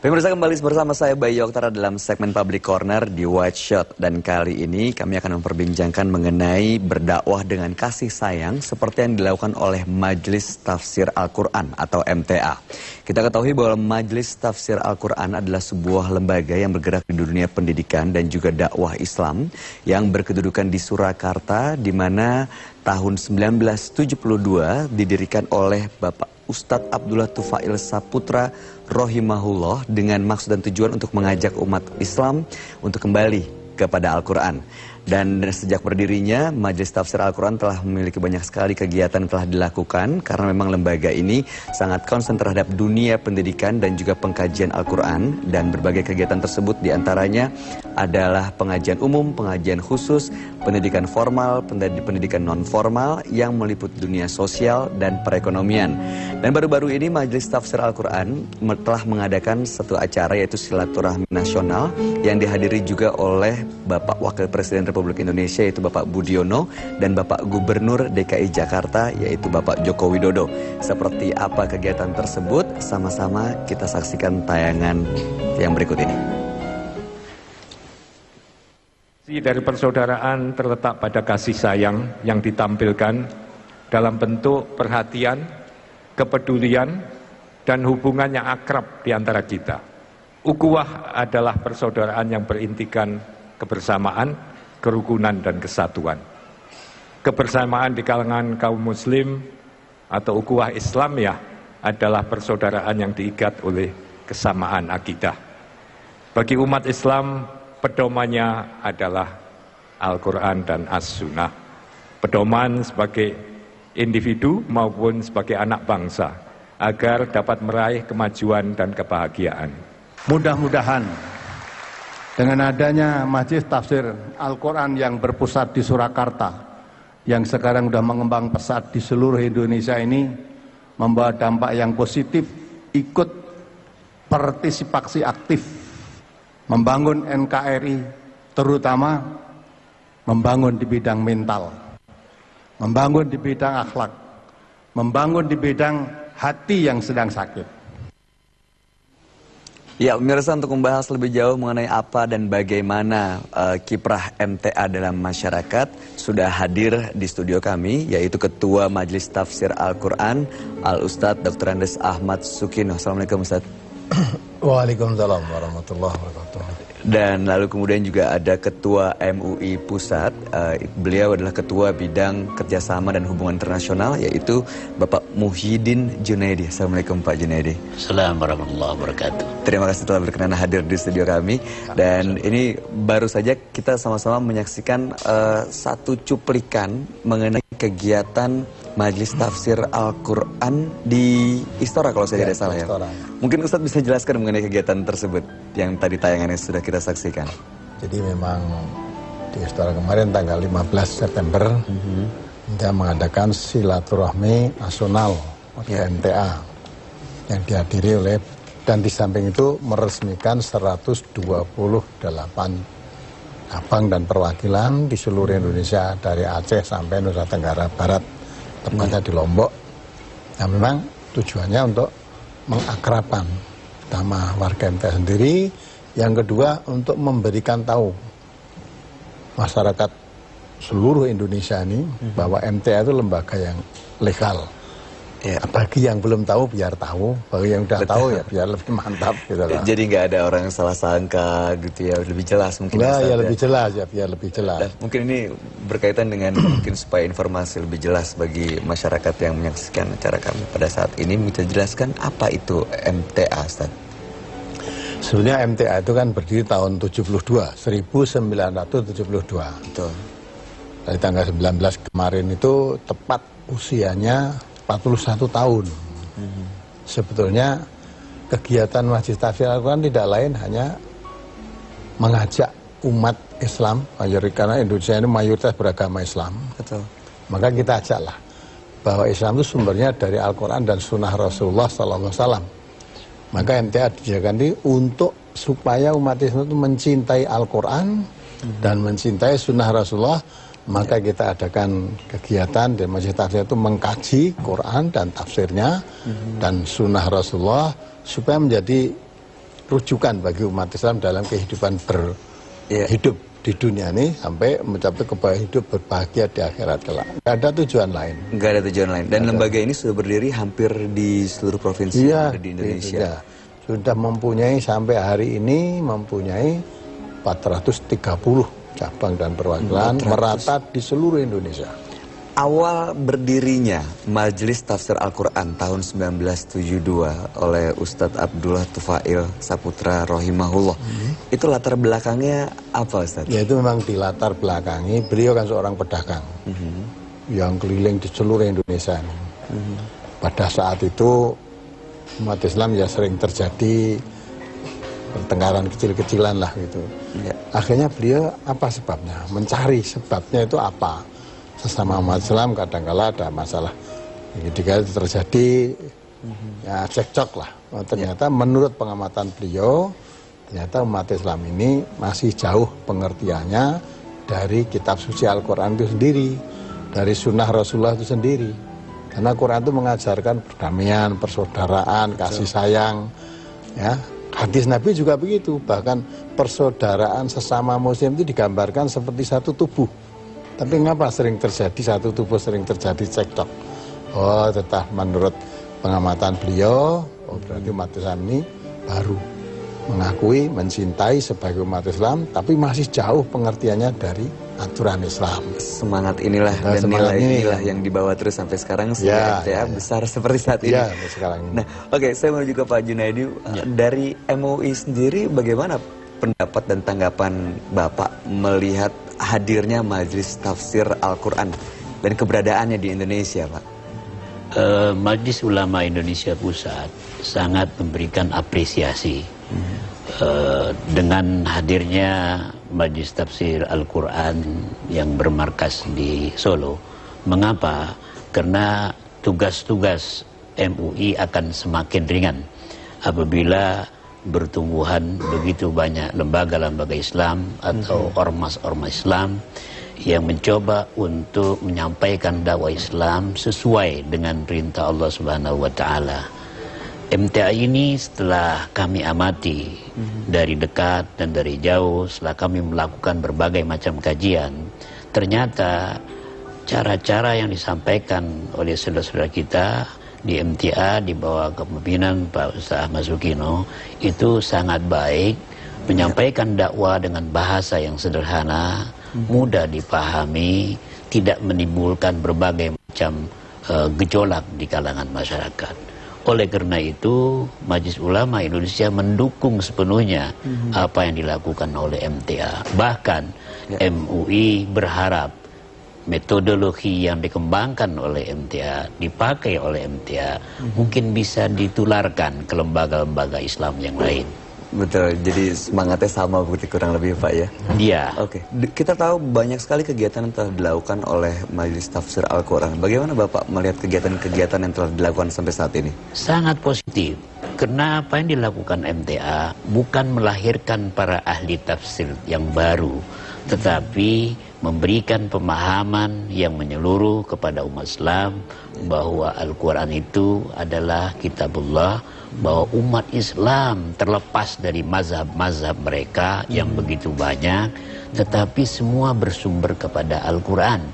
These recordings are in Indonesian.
Pemirsa, kembali bersama saya Bayu Oktara dalam segmen Public Corner di White Shot. Dan kali ini kami akan memperbincangkan mengenai berdakwah dengan kasih sayang seperti yang dilakukan oleh Majelis Tafsir Al-Quran atau MTA. Kita ketahui bahwa Majelis Tafsir Al-Quran adalah sebuah lembaga yang bergerak di dunia pendidikan dan juga dakwah Islam yang berkedudukan di Surakarta, di mana tahun 1972 didirikan oleh Bapak Ustadz Abdullah Tufail Saputra Rohimahullah dengan maksud dan tujuan untuk mengajak umat Islam untuk kembali kepada Al-Quran. Dan sejak berdirinya, Majelis Tafsir Al-Quran telah memiliki banyak sekali kegiatan yang telah dilakukan karena memang lembaga ini sangat konsen terhadap dunia pendidikan dan juga pengkajian Al-Quran. Dan berbagai kegiatan tersebut diantaranya adalah pengajian umum, pengajian khusus, pendidikan formal, pendidikan non-formal yang meliput dunia sosial dan perekonomian. Dan baru-baru ini Majelis Tafsir Al-Quran telah mengadakan satu acara yaitu Silaturahmi Nasional yang dihadiri juga oleh Bapak Wakil Presiden Republik Indonesia yaitu Bapak Budiono dan Bapak Gubernur DKI Jakarta yaitu Bapak Joko Widodo. Seperti apa kegiatan tersebut? Sama-sama kita saksikan tayangan yang berikut ini. Dari persaudaraan terletak pada kasih sayang yang ditampilkan dalam bentuk perhatian, kepedulian, dan hubungan yang akrab di antara kita. Ukhuwah adalah persaudaraan yang berintikan kebersamaan, kerukunan, dan kesatuan. Kebersamaan di kalangan kaum muslim atau ukhuwah Islamiyah adalah persaudaraan yang diikat oleh kesamaan akidah. Bagi umat Islam, pedomannya adalah Al-Quran dan As-Sunnah. Pedoman sebagai individu maupun sebagai anak bangsa agar dapat meraih kemajuan dan kebahagiaan. Mudah-mudahan dengan adanya Majelis Tafsir Al-Quran yang berpusat di Surakarta, yang sekarang sudah mengembang pesat di seluruh Indonesia ini, membawa dampak yang positif, ikut partisipasi aktif, membangun NKRI, terutama membangun di bidang mental, membangun di bidang akhlak, membangun di bidang hati yang sedang sakit. Ya, pemirsa, untuk membahas lebih jauh mengenai apa dan bagaimana kiprah MTA dalam masyarakat, sudah hadir di studio kami, yaitu Ketua Majelis Tafsir Al-Quran, Al-Ustadz Dr. Andes Ahmad Sukino. Assalamualaikum, Ustadz. Waalaikumsalam warahmatullahi wabarakatuh. Dan lalu kemudian juga ada Ketua MUI Pusat, beliau adalah Ketua Bidang Kerjasama dan Hubungan Internasional, yaitu Bapak Muhyiddin Junaidi. Assalamualaikum Pak Junaidi. Assalamualaikum warahmatullahi wabarakatuh. Terima kasih telah berkenan hadir di studio kami. Dan ini baru saja kita sama-sama menyaksikan satu cuplikan mengenai kegiatan Majelis Tafsir Al-Quran di Istora kalau saya tidak salah ya. Mungkin Ustadz bisa jelaskan mengenai kegiatan tersebut yang tadi tayangannya sudah kita saksikan. Jadi memang di Istora kemarin tanggal 15 September kita mengadakan Silaturahmi Nasional MTA yang dihadiri oleh, dan di samping itu meresmikan 128 cabang dan perwakilan di seluruh Indonesia dari Aceh sampai Nusa Tenggara Barat, tepatnya di Lombok. Nah, memang tujuannya untuk mengakrabkan sama warga MTA sendiri, yang kedua untuk memberikan tahu masyarakat seluruh Indonesia ini bahwa MTA itu lembaga yang legal. Ya. Bagi yang belum tahu biar tahu, bagi yang udah tahu ya biar lebih mantap gitu lah. Jadi nggak ada orang yang salah sangka gitu ya, lebih jelas mungkin. Nah, ya lebih jelas ya, biar lebih jelas. Dan mungkin ini berkaitan dengan mungkin supaya informasi lebih jelas bagi masyarakat yang menyaksikan acara kami pada saat ini, bisa jelaskan apa itu MTA, Ustaz? Sebenarnya MTA itu kan berdiri tahun 1972. Betul. Dari tanggal 19 kemarin itu tepat usianya 41 tahun. Sebetulnya kegiatan Majelis Tafsir Al-Quran tidak lain hanya mengajak umat Islam, karena Indonesia ini mayoritas beragama Islam. Betul. Maka kita ajaklah bahwa Islam itu sumbernya dari Al-Quran dan Sunnah Rasulullah SAW. Maka MTA dijadikan ini untuk supaya umat Islam itu mencintai Al-Quran dan mencintai Sunnah Rasulullah. Maka kita adakan kegiatan di Majelis Tafsir itu mengkaji Quran dan tafsirnya dan Sunnah Rasulullah supaya menjadi rujukan bagi umat Islam dalam kehidupan berhidup di dunia ini sampai mencapai kebahagiaan hidup berbahagia di akhirat kelak. Nggak ada tujuan lain. Nggak ada tujuan lain. Dan lembaga ini sudah berdiri hampir di seluruh provinsi yang ada di Indonesia. Sudah mempunyai sampai hari ini mempunyai 430 cabang dan perwakilan merata di seluruh Indonesia. Awal berdirinya Majelis Tafsir Al-Quran tahun 1972 oleh Ustadz Abdullah Tufail Saputra Rohimahullah. Itu latar belakangnya apa, Ustadz? Ya itu memang di latar belakangi, beliau kan seorang pedagang yang keliling di seluruh Indonesia. Pada saat itu umat Islam ya sering terjadi pertengkaran kecil-kecilan lah gitu. Akhirnya beliau apa sebabnya? Mencari sebabnya itu apa? Sesama umat Islam kadang-kala ada masalah ketika itu terjadi ya cekcok lah. Ternyata menurut pengamatan beliau ternyata umat Islam ini masih jauh pengertiannya dari kitab suci Al-Quran itu sendiri, dari sunnah Rasulullah itu sendiri. Karena Quran itu mengajarkan perdamaian, persaudaraan, kasih sayang, ya. Hadis Nabi juga begitu, bahkan persaudaraan sesama muslim itu digambarkan seperti satu tubuh. Tapi ngapa sering terjadi satu tubuh, sering terjadi cekcok? Oh, tetap menurut pengamatan beliau, oh berarti umat Islam ini baru mengakui, mencintai sebagai umat Islam, tapi masih jauh pengertiannya dari aturan Islam. Semangat inilah dan nilai inilah yang dibawa terus sampai sekarang sehingga besar seperti saat ini. Ya, sekarang ini. Nah, oke, saya menuju ke Pak Junaidi. Dari MUI sendiri bagaimana pendapat dan tanggapan Bapak melihat hadirnya Majelis Tafsir Al-Quran dan keberadaannya di Indonesia, Pak? Majelis Ulama Indonesia Pusat sangat memberikan apresiasi dengan hadirnya Majelis Tafsir Al-Quran yang bermarkas di Solo. Mengapa? Karena tugas-tugas MUI akan semakin ringan apabila bertumbuhan begitu banyak lembaga-lembaga Islam atau ormas-ormas Islam yang mencoba untuk menyampaikan dakwah Islam sesuai dengan perintah Allah Subhanahu wa taala. MTA ini setelah kami amati dari dekat dan dari jauh, setelah kami melakukan berbagai macam kajian, ternyata cara-cara yang disampaikan oleh saudara-saudara kita di MTA di bawah kepemimpinan Pak Ustaz Ahmad Sukino itu sangat baik, menyampaikan dakwah dengan bahasa yang sederhana, mudah dipahami, tidak menimbulkan berbagai macam gejolak di kalangan masyarakat. Oleh karena itu, Majelis Ulama Indonesia mendukung sepenuhnya apa yang dilakukan oleh MTA. Bahkan MUI berharap metodologi yang dikembangkan oleh MTA, dipakai oleh MTA, mungkin bisa ditularkan ke lembaga-lembaga Islam yang lain. Betul, jadi semangatnya sama begitu kurang lebih, Pak, ya? Iya. Oke, kita tahu banyak sekali kegiatan yang telah dilakukan oleh Majelis Tafsir Al-Quran. Bagaimana Bapak melihat kegiatan-kegiatan yang telah dilakukan sampai saat ini? Sangat positif, karena apa yang dilakukan MTA bukan melahirkan para ahli tafsir yang baru, tetapi memberikan pemahaman yang menyeluruh kepada umat Islam bahwa Al-Quran itu adalah kitabullah, bahwa umat Islam terlepas dari mazhab-mazhab mereka yang begitu banyak, tetapi semua bersumber kepada Al-Quran.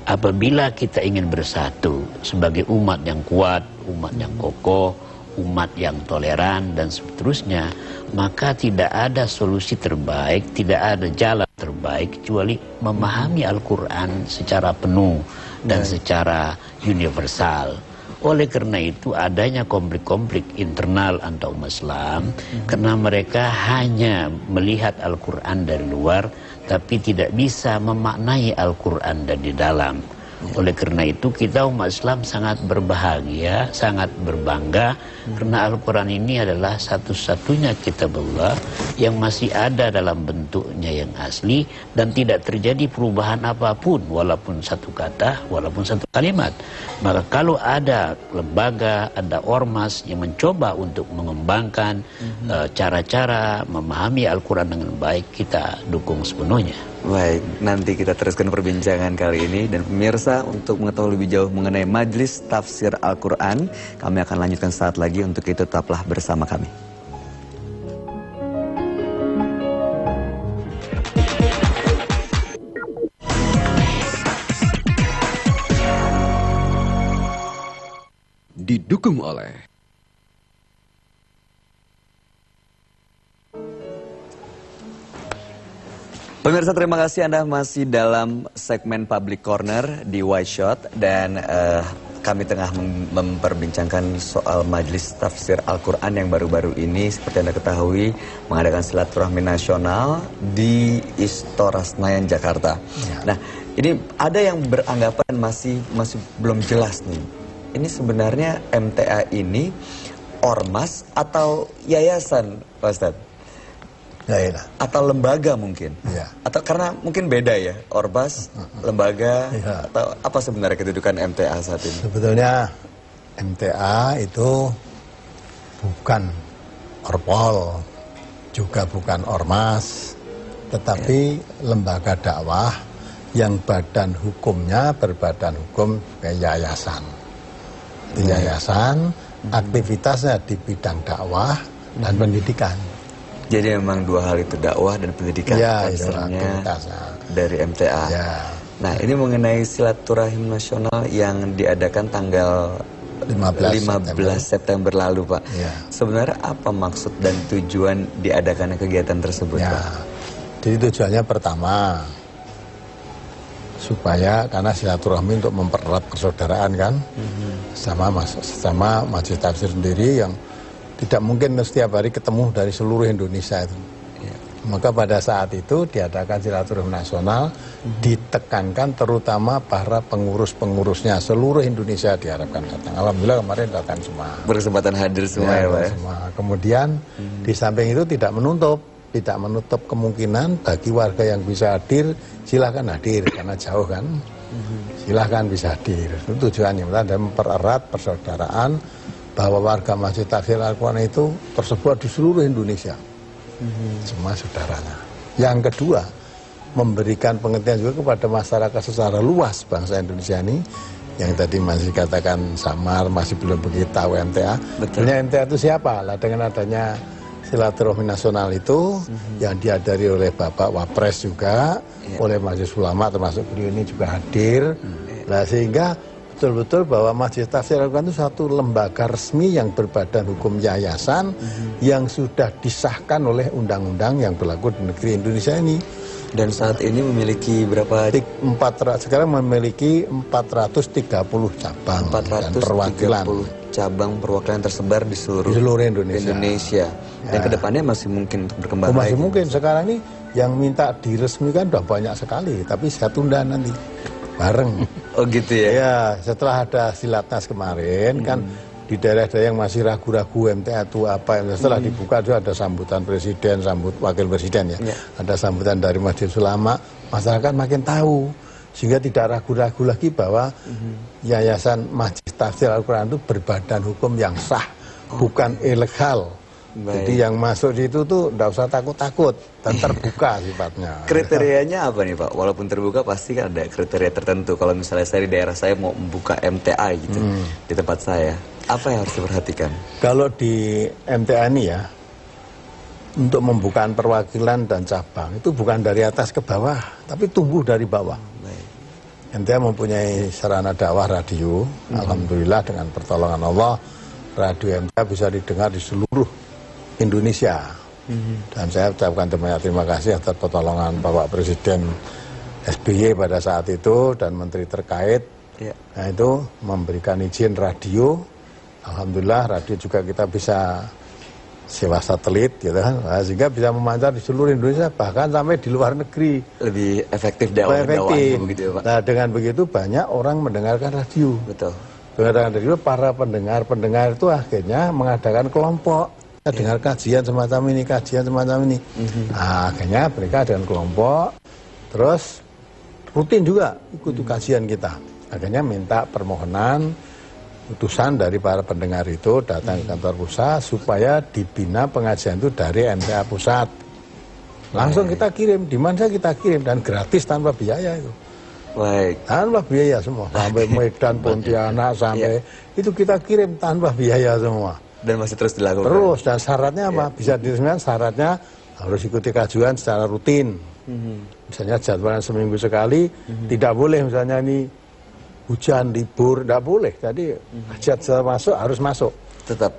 Apabila kita ingin bersatu sebagai umat yang kuat, umat yang kokoh, umat yang toleran dan seterusnya, maka tidak ada solusi terbaik, tidak ada jalan terbaik kecuali memahami Al-Quran secara penuh dan secara universal. Oleh karena itu adanya konflik-konflik internal antar umat Islam karena mereka hanya melihat Al-Quran dari luar tapi tidak bisa memaknai Al-Quran dari dalam. Oleh karena itu kita umat Islam sangat berbahagia, sangat berbangga karena Al-Quran ini adalah satu-satunya kitabullah yang masih ada dalam bentuknya yang asli dan tidak terjadi perubahan apapun walaupun satu kata, walaupun satu kalimat. Maka kalau ada lembaga, ada ormas yang mencoba untuk mengembangkan cara-cara memahami Al-Quran dengan baik, kita dukung sepenuhnya. Baik, nanti kita teruskan perbincangan kali ini. Dan pemirsa, untuk mengetahui lebih jauh mengenai Majelis Tafsir Al-Quran, kami akan lanjutkan saat lagi. Untuk itu tetaplah bersama kami. didukung oleh Pemirsa, terima kasih Anda masih dalam segmen Public Corner di White Shot dan kami tengah memperbincangkan soal Majelis Tafsir Al-Quran yang baru-baru ini seperti Anda ketahui mengadakan silaturahmi nasional di Istora Senayan, Jakarta. Nah, ini ada yang beranggapan masih belum jelas nih. Ini sebenarnya MTA ini ormas atau yayasan, Pak Ustadz? Ya. Atau lembaga mungkin, ya. Atau karena mungkin beda ya, ormas, lembaga, ya. Atau apa sebenarnya kedudukan MTA saat ini? Sebetulnya MTA itu bukan orpol, juga bukan ormas, tetapi lembaga dakwah yang badan hukumnya berbadan hukum yayasan. Di yayasan, aktivitasnya di bidang dakwah dan pendidikan. Jadi memang dua hal itu, dakwah dan pendidikan, ya, dari MTA. Ya. Nah, ini mengenai silaturahim nasional yang diadakan tanggal 15 September lalu, Pak. Ya. Sebenarnya apa maksud dan tujuan diadakannya kegiatan tersebut, ya. Pak? Jadi tujuannya pertama, supaya karena silaturahmi untuk mempererat persaudaraan kan, sama Majelis Tafsir sendiri yang tidak mungkin setiap hari ketemu dari seluruh Indonesia itu. Ya. Maka pada saat itu diadakan silaturahmi nasional, ditekankan terutama para pengurus-pengurusnya seluruh Indonesia diharapkan datang. Alhamdulillah kemarin datang semua. Berkesempatan hadir semua ya, Pak. Semua. Kemudian di samping itu tidak menutup kemungkinan bagi warga yang bisa hadir, silahkan hadir karena jauh kan. Silahkan bisa hadir. Itu tujuannya adalah mempererat persaudaraan, bahwa warga Masjid Tafsir Al-Quran itu tersebar di seluruh Indonesia, semua saudaranya. Yang kedua, memberikan pengertian juga kepada masyarakat secara luas bangsa Indonesia ini, yang tadi masih katakan samar, masih belum begitu tahu MTA. Sebenarnya MTA itu siapa? Lah dengan adanya silaturahmi nasional itu, yang dihadiri oleh Bapak Wapres juga, oleh Majelis Ulama termasuk beliau ini juga hadir. Nah sehingga betul-betul bahwa Majelis Tafsir Al-Quran itu satu lembaga resmi yang berbadan hukum yayasan yang sudah disahkan oleh undang-undang yang berlaku di negeri Indonesia ini. Dan saat ini memiliki berapa? Sekarang memiliki 430 cabang dan perwakilan. Cabang perwakilan tersebar di seluruh Indonesia. Dan kedepannya masih mungkin untuk berkembang masih lagi. Mungkin sekarang ini yang minta diresmikan sudah banyak sekali, tapi saya tunda nanti. Bareng. Oh gitu ya? Ya, setelah ada Silatnas kemarin kan di daerah-daerah yang masih ragu-ragu MTA itu apa, setelah dibuka juga ada sambutan presiden, sambut wakil presiden ya. Ada sambutan dari Majelis Ulama, masyarakat makin tahu sehingga tidak ragu-ragu lagi bahwa Yayasan Majelis Tafsir Al-Quran itu berbadan hukum yang sah, bukan ilegal. Jadi yang masuk di itu tuh tidak usah takut-takut dan terbuka sifatnya. Kriterianya apa nih Pak? Walaupun terbuka pasti kan ada kriteria tertentu. Kalau misalnya saya di daerah saya mau membuka MTA gitu di tempat saya, apa yang harus diperhatikan? Kalau di MTA ini ya, untuk membuka perwakilan dan cabang itu bukan dari atas ke bawah, tapi tumbuh dari bawah. MTA mempunyai sarana dakwah radio, alhamdulillah dengan pertolongan Allah, radio MTA bisa didengar di seluruh Indonesia. Dan saya ucapkan terima kasih atas pertolongan Bapak Presiden SBY pada saat itu dan menteri terkait. Nah itu memberikan izin radio. Alhamdulillah radio juga kita bisa sewa satelit gitu kan, sehingga bisa memancar di seluruh Indonesia bahkan sampai di luar negeri. Lebih efektif dakwahnya begitu ya Pak. Nah dengan begitu banyak orang mendengarkan radio. Betul. Mendengarkan radio, para pendengar itu akhirnya mengadakan kelompok. Dengar kajian semacam ini, Nah, akhirnya mereka dengan kelompok, terus rutin juga ikut kajian kita. Akhirnya minta permohonan, utusan dari para pendengar itu datang ke kantor pusat supaya dibina pengajian itu dari MTA pusat. Langsung kita kirim, di mana kita kirim dan gratis tanpa biaya itu. Baik. Tanpa biaya semua, sampai Medan, Pontianak, sampai itu kita kirim tanpa biaya semua. Dan masih terus dilakukan? Terus, dan syaratnya apa? Bisa diresmikan, syaratnya harus ikuti kajian secara rutin. Misalnya jadwalnya seminggu sekali, tidak boleh misalnya ini hujan, libur, tidak boleh. Jadi hajat masuk harus masuk. Tetap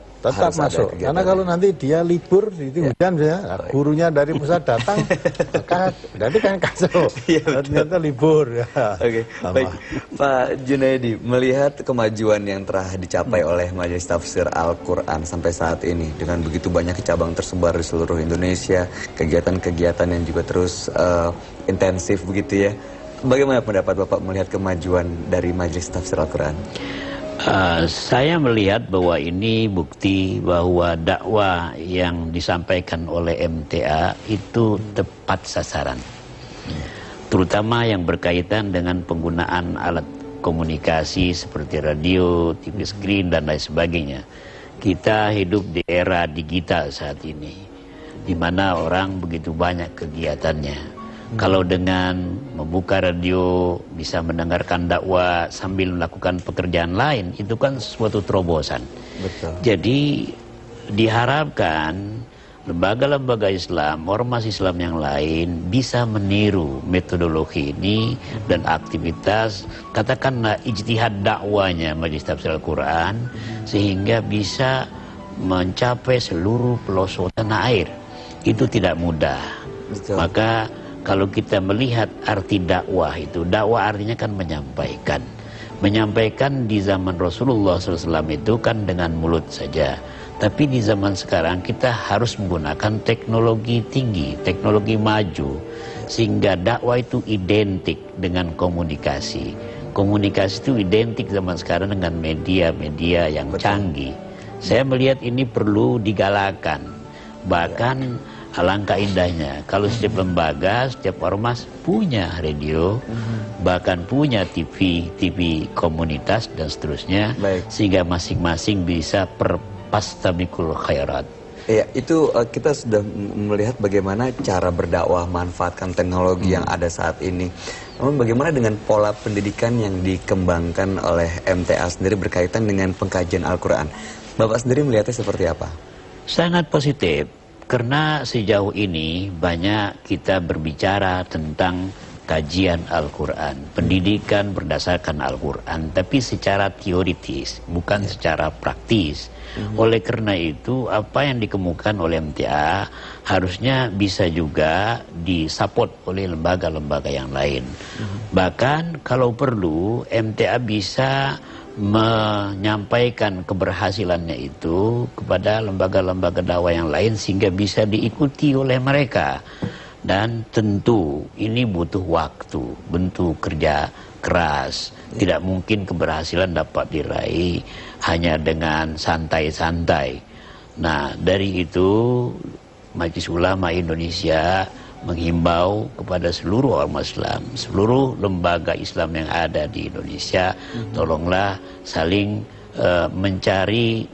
masuk. Karena kalau nanti dia libur, itu hujan ya, gurunya dari pusat datang, maka berarti kan kacau. Ternyata libur. Ya. Oke, baik. Pak Junaidi, melihat kemajuan yang telah dicapai oleh Majelis Tafsir Al-Quran sampai saat ini, dengan begitu banyak cabang tersebar di seluruh Indonesia, kegiatan-kegiatan yang juga terus intensif begitu ya. Bagaimana pendapat Bapak melihat kemajuan dari Majelis Tafsir Al-Quran? Saya melihat bahwa ini bukti bahwa dakwah yang disampaikan oleh MTA itu tepat sasaran, terutama yang berkaitan dengan penggunaan alat komunikasi seperti radio, TV screen dan lain sebagainya. Kita hidup di era digital saat ini, di mana orang begitu banyak kegiatannya. Kalau dengan membuka radio bisa mendengarkan dakwah sambil melakukan pekerjaan lain, itu kan suatu terobosan. Betul. Jadi diharapkan lembaga-lembaga Islam, ormas Islam yang lain bisa meniru metodologi ini dan aktivitas, katakanlah ijtihad dakwanya Majelis Tafsir Al-Quran, sehingga bisa mencapai seluruh pelosok tanah air. Itu tidak mudah. Betul. Maka kalau kita melihat arti dakwah itu, dakwah artinya kan menyampaikan. Menyampaikan di zaman Rasulullah SAW itu kan dengan mulut saja. Tapi di zaman sekarang kita harus menggunakan teknologi tinggi, teknologi maju. Sehingga dakwah itu identik dengan komunikasi. Komunikasi itu identik zaman sekarang dengan media-media yang canggih. Saya melihat ini perlu digalakan. Bahkan alangkah indahnya kalau setiap lembaga, setiap ormas punya radio, bahkan punya TV komunitas dan seterusnya. Baik. Sehingga masing-masing bisa pastabikul khairat. Ya, itu kita sudah melihat bagaimana cara berdakwah manfaatkan teknologi yang ada saat ini. Namun bagaimana dengan pola pendidikan yang dikembangkan oleh MTA sendiri berkaitan dengan pengkajian Al-Quran? Bapak sendiri melihatnya seperti apa? Sangat positif. Karena sejauh ini banyak kita berbicara tentang kajian Al-Quran, pendidikan berdasarkan Al-Quran, tapi secara teoritis, bukan secara praktis. Oleh karena itu, apa yang dikemukakan oleh MTA harusnya bisa juga disupport oleh lembaga-lembaga yang lain. Bahkan kalau perlu, MTA bisa menyampaikan keberhasilannya itu kepada lembaga-lembaga dakwah yang lain sehingga bisa diikuti oleh mereka. Dan tentu ini butuh waktu, bentuk kerja keras. Tidak mungkin keberhasilan dapat diraih hanya dengan santai-santai. Nah, dari itu Majelis Ulama Indonesia menghimbau kepada seluruh ormas Islam, seluruh lembaga Islam yang ada di Indonesia, tolonglah saling mencari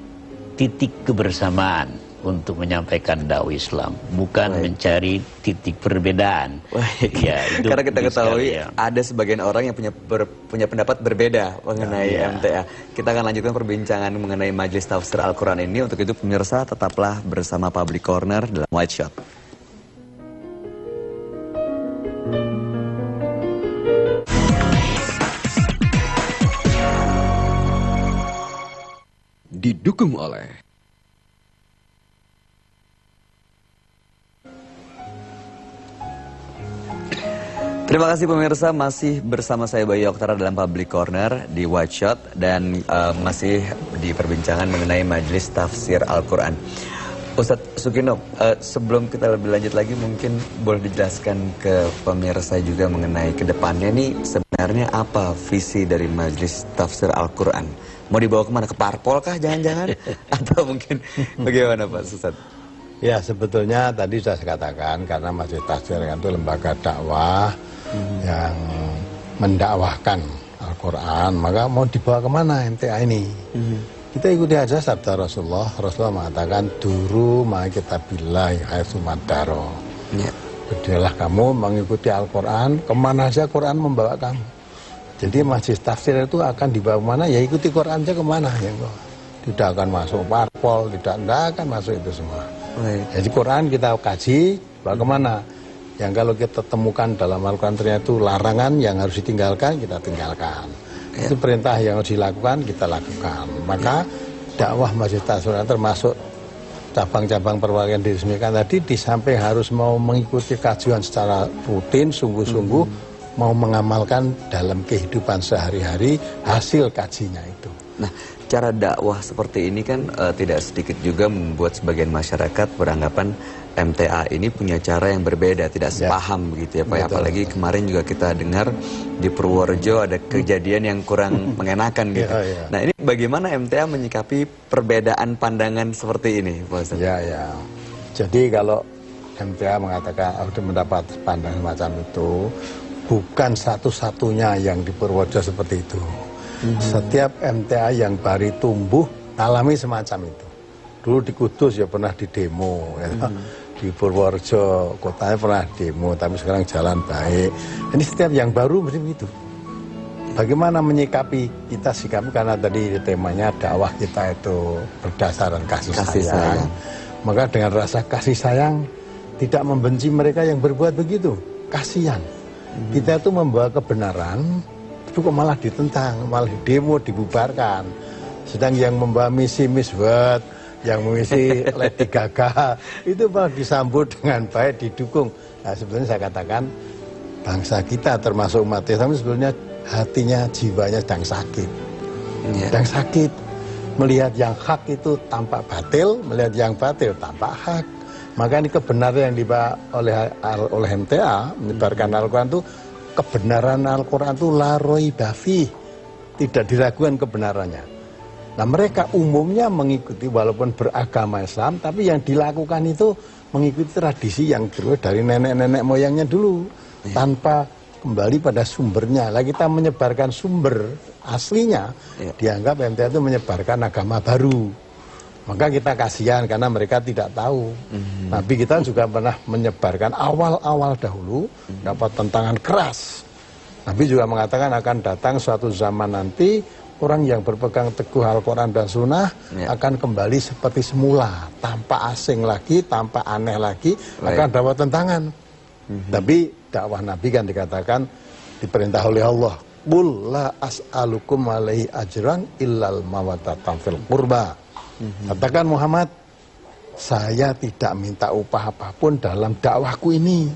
titik kebersamaan untuk menyampaikan dakwah Islam, bukan mencari titik perbedaan. Ya, karena kita ketahui ada sebagian orang yang punya pendapat berbeda mengenai MTA. Kita akan lanjutkan perbincangan mengenai Majelis Tafsir Al-Quran ini. Untuk itu pemirsa tetaplah bersama Public Corner dalam White Shot. Didukung oleh Terima kasih pemirsa, masih bersama saya Bayu Oktara dalam Public Corner di White Shot dan masih di perbincangan mengenai Majelis Tafsir Al-Quran. Ustadz Sukino, sebelum kita lebih lanjut lagi mungkin boleh dijelaskan ke pemirsa juga mengenai kedepannya nih sebenarnya apa visi dari Majelis Tafsir Al-Quran? Mau dibawa kemana? Ke parpol kah jangan-jangan? Atau mungkin bagaimana Pak Ustadz? Ya sebetulnya tadi sudah saya katakan karena Majelis Tafsir itu lembaga dakwah yang mendakwahkan Al-Quran, maka mau dibawa kemana MTA ini? Kita ikuti aja sabda Rasulullah. Rasulullah mengatakan duru ma kitabillahi haitsu madaro. Berdialah kamu mengikuti Al-Quran, kemana saja Quran membawa kamu. Jadi Majelis Tafsir itu akan dibawa kemana, ya ikuti Quran aja kemana. Ya, tidak akan masuk parpol, tidak akan masuk itu semua. Jadi Quran kita kaji, bawa kemana. Yang kalau kita temukan dalam Al-Quran ternyata itu larangan yang harus ditinggalkan, kita tinggalkan. Itu perintah yang harus dilakukan, kita lakukan. Maka dakwah Masjid Tasawuf termasuk cabang-cabang perwakilan diresmikan tadi, di samping harus mau mengikuti kajian secara rutin, sungguh-sungguh, mau mengamalkan dalam kehidupan sehari-hari hasil kajinya itu. Nah, cara dakwah seperti ini kan tidak sedikit juga membuat sebagian masyarakat beranggapan MTA ini punya cara yang berbeda, tidak sepaham begitu ya Pak. Betul. Apalagi kemarin juga kita dengar di Purworejo ada kejadian yang kurang mengenakan gitu. Nah, ini bagaimana MTA menyikapi perbedaan pandangan seperti ini Pak Ustaz? Ya. Jadi kalau MTA mengatakan harus mendapat pandangan macam itu, bukan satu-satunya yang di Purworejo seperti itu. Setiap MTA yang baru tumbuh alami semacam itu. Dulu di Kudus ya pernah di demo, ya. Di Purworejo kotanya pernah demo, tapi sekarang jalan baik. Ini setiap yang baru mesti begitu. Bagaimana menyikapi, kita sikapi, karena tadi temanya dakwah kita itu berdasarkan kasih sayang. Maka dengan rasa kasih sayang, tidak membenci mereka yang berbuat begitu. Kasihan. Kita itu membawa kebenaran, itu kok malah ditentang, malah demo, dibubarkan. Sedang yang membawa misi miswat, yang mengisi Lady Gaga, itu malah disambut dengan baik, didukung. Nah, sebenarnya saya katakan bangsa kita termasuk umat Islam sebenarnya hatinya, jiwanya sedang sakit. Sedang sakit. Melihat yang hak itu tampak batil, melihat yang batil tampak hak. Maka ini kebenaran yang dibawa oleh MTA, menyebarkan Al-Quran itu, kebenaran Al-Quran itu la raiba fih, tidak diragukan kebenarannya. Nah, mereka umumnya mengikuti walaupun beragama Islam, tapi yang dilakukan itu mengikuti tradisi yang dulu dari nenek-nenek moyangnya dulu, tanpa kembali pada sumbernya. Lah kita menyebarkan sumber aslinya, dianggap MTA itu menyebarkan agama baru. Maka kita kasihan karena mereka tidak tahu. Nabi kita juga pernah menyebarkan awal-awal dahulu, dapat tentangan keras. Nabi juga mengatakan akan datang suatu zaman nanti, orang yang berpegang teguh Al-Quran dan Sunnah akan kembali seperti semula, tanpa asing lagi, tanpa aneh lagi, akan dapat tentangan. Tapi dakwah Nabi kan dikatakan diperintah oleh Allah, qul la as'alukum alaihi ajran illal mawaddatan fil qurba. Katakan Muhammad, saya tidak minta upah apapun dalam dakwahku ini.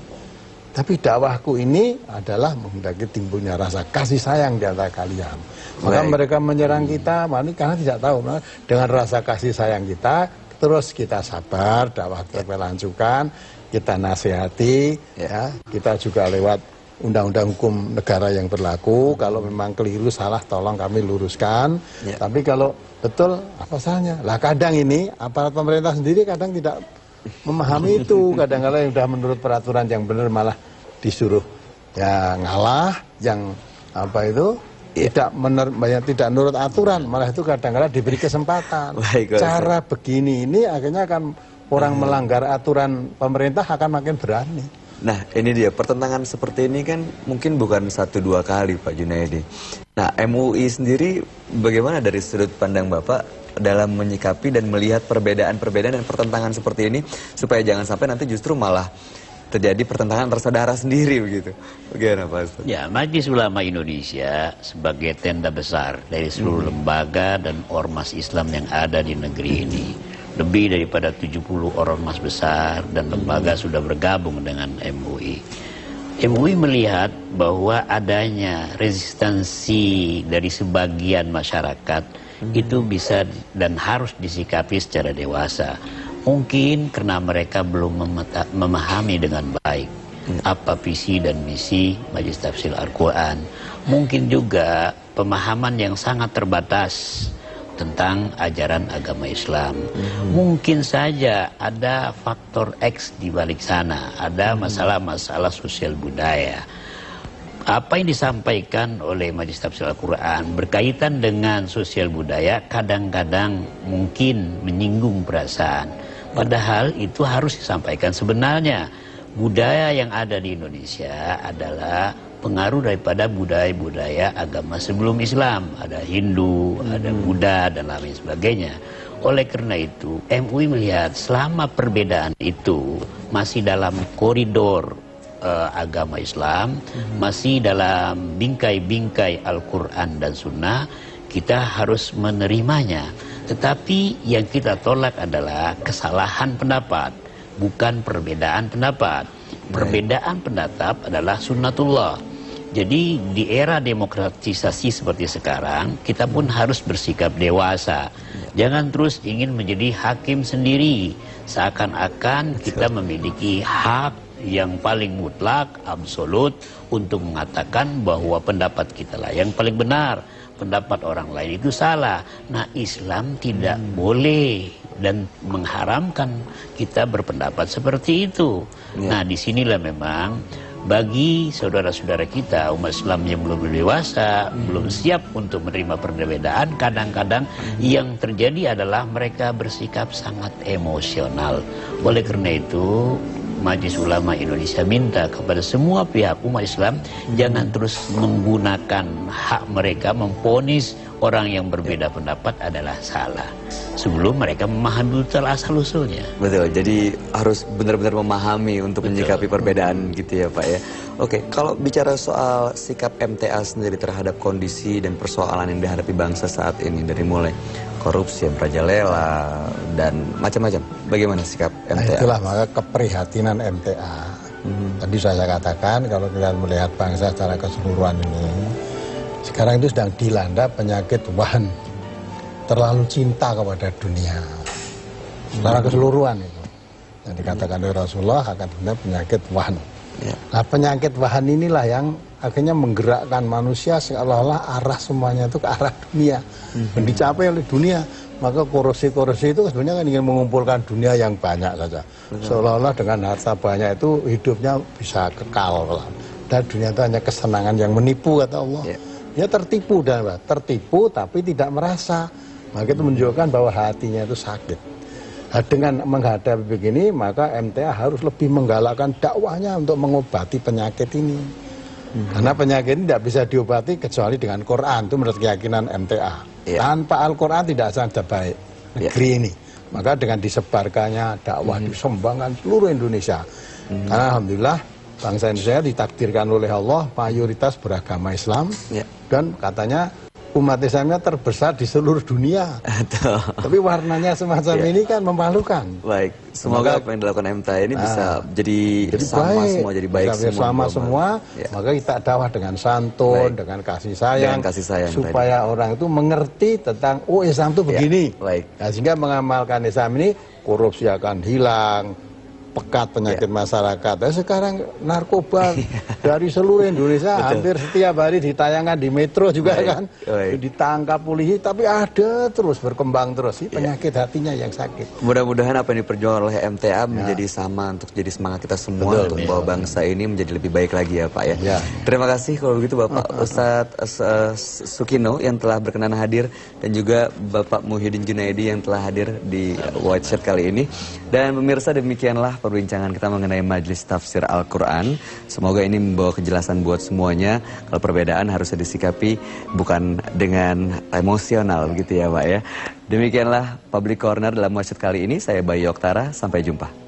Tapi dakwahku ini adalah menghendaki timbulnya rasa kasih sayang di antara kalian. Maka mereka menyerang kita, karena tidak tahu. Dengan rasa kasih sayang kita, terus kita sabar, dakwah kita lanjutkan, kita nasihati, ya. Kita juga lewat undang-undang hukum negara yang berlaku. Kalau memang keliru, salah, tolong kami luruskan. Tapi kalau betul, apa salahnya? Lah kadang ini aparat pemerintah sendiri kadang tidak memahami itu. Kadang-kadang yang sudah menurut peraturan yang benar malah disuruh ya ngalah, yang apa itu tidak menurut aturan, malah itu kadang-kadang diberi kesempatan. Cara begini ini akhirnya akan orang melanggar aturan pemerintah akan makin berani. Nah, ini dia, pertentangan seperti ini kan mungkin bukan 1-2 kali Pak Junaidi. Nah, MUI sendiri bagaimana dari sudut pandang Bapak dalam menyikapi dan melihat perbedaan-perbedaan dan pertentangan seperti ini, supaya jangan sampai nanti justru malah terjadi pertentangan antar saudara sendiri begitu. Bagaimana Pak Ustaz? Ya, Majelis Ulama Indonesia sebagai tenda besar dari seluruh lembaga dan ormas Islam yang ada di negeri ini. Lebih daripada 70 ormas besar dan lembaga sudah bergabung dengan MUI. MUI melihat bahwa adanya resistensi dari sebagian masyarakat itu bisa dan harus disikapi secara dewasa. Mungkin karena mereka belum memahami dengan baik apa visi dan misi Majelis Tafsir Al-Quran. Mungkin juga pemahaman yang sangat terbatas tentang ajaran agama Islam. Mungkin saja ada faktor X di balik sana, ada masalah-masalah sosial budaya. Apa yang disampaikan oleh Majelis Tafsir Al-Quran berkaitan dengan sosial budaya kadang-kadang mungkin menyinggung perasaan. Padahal itu harus disampaikan. Sebenarnya budaya yang ada di Indonesia adalah pengaruh daripada budaya-budaya agama sebelum Islam. Ada Hindu, ada Buddha, dan lain sebagainya. Oleh karena itu, MUI melihat selama perbedaan itu masih dalam koridor agama Islam, masih dalam bingkai-bingkai Al-Quran dan Sunnah, kita harus menerimanya. Tetapi yang kita tolak adalah kesalahan pendapat, bukan perbedaan pendapat. Perbedaan pendapat adalah sunnatullah. Jadi di era demokratisasi seperti sekarang, kita pun harus bersikap dewasa. Jangan terus ingin menjadi hakim sendiri, seakan-akan kita memiliki hak yang paling mutlak, absolut, untuk mengatakan bahwa pendapat kita lah yang paling benar, pendapat orang lain itu salah. Nah, Islam tidak boleh dan mengharamkan kita berpendapat seperti itu. Nah, disinilah memang bagi saudara-saudara kita umat Islam yang belum dewasa, belum siap untuk menerima perbedaan, kadang-kadang yang terjadi adalah mereka bersikap sangat emosional. Oleh karena itu, Majelis Ulama Indonesia minta kepada semua pihak umat Islam jangan terus menggunakan hak mereka memvonis orang yang berbeda pendapat adalah salah sebelum mereka memahami betul asal-usulnya. Betul, jadi harus benar-benar memahami untuk menyikapi perbedaan gitu ya Pak ya. Oke, kalau bicara soal sikap MTA sendiri terhadap kondisi dan persoalan yang dihadapi bangsa saat ini, dari mulai korupsi yang merajalela dan macam-macam, bagaimana sikap MTA? Nah, itulah maka keprihatinan MTA. Tadi saya katakan kalau kita melihat bangsa secara keseluruhan ini, sekarang itu sedang dilanda penyakit wahan, terlalu cinta kepada dunia secara keseluruhan itu. Yang dikatakan oleh Rasulullah akan ada penyakit wahan. Nah, penyakit wahan inilah yang akhirnya menggerakkan manusia seolah-olah arah semuanya itu ke arah dunia, dan dicapai oleh dunia. Maka korupsi-korupsi itu sebenarnya kan ingin mengumpulkan dunia yang banyak saja, seolah-olah dengan harta banyak itu hidupnya bisa kekal. Dan dunia itu hanya kesenangan yang menipu, kata Allah. Dia tertipu, dan tertipu tapi tidak merasa. Maka itu menunjukkan bahwa hatinya itu sakit. Nah, dengan menghadapi begini, maka MTA harus lebih menggalakkan dakwahnya untuk mengobati penyakit ini. Karena penyakit ini tidak bisa diobati kecuali dengan Quran, itu menurut keyakinan MTA. Tanpa Al-Quran tidak akan baik negeri ini. Maka dengan disebarkannya dakwah, disembangkan seluruh Indonesia. Karena Alhamdulillah bangsa Indonesia ditakdirkan oleh Allah mayoritas beragama Islam, dan katanya umat Islamnya terbesar di seluruh dunia. Tapi warnanya semacam ini kan memalukan. Baik, semoga apa yang dilakukan MTA ini bisa jadi sama baik, semua, jadi baik semua. Maka kita dakwah dengan santun, dengan kasih sayang, supaya orang itu mengerti tentang Islam itu begini. Nah, sehingga mengamalkan Islam ini, korupsi akan hilang, pekat penyakit masyarakat. Nah, sekarang narkoba dari seluruh Indonesia hampir setiap hari ditayangkan di metro juga kan, ditangkap polisi, tapi ada terus berkembang terus penyakit hatinya yang sakit. Mudah-mudahan apa yang diperjuangkan oleh MTA menjadi sama untuk jadi semangat kita semua untuk membawa bangsa ini menjadi lebih baik lagi ya Pak ya. Terima kasih kalau begitu Bapak Ustadz Sukino yang telah berkenan hadir, dan juga Bapak Muhyiddin Junaidi yang telah hadir di White Shirt kali ini. Dan pemirsa, demikianlah perbincangan kita mengenai Majelis Tafsir Al-Quran. Semoga ini membawa kejelasan buat semuanya. Kalau perbedaan harusnya disikapi bukan dengan emosional gitu ya Pak ya. Demikianlah Public Corner dalam White Shirt kali ini. Saya Bayu Oktara, sampai jumpa.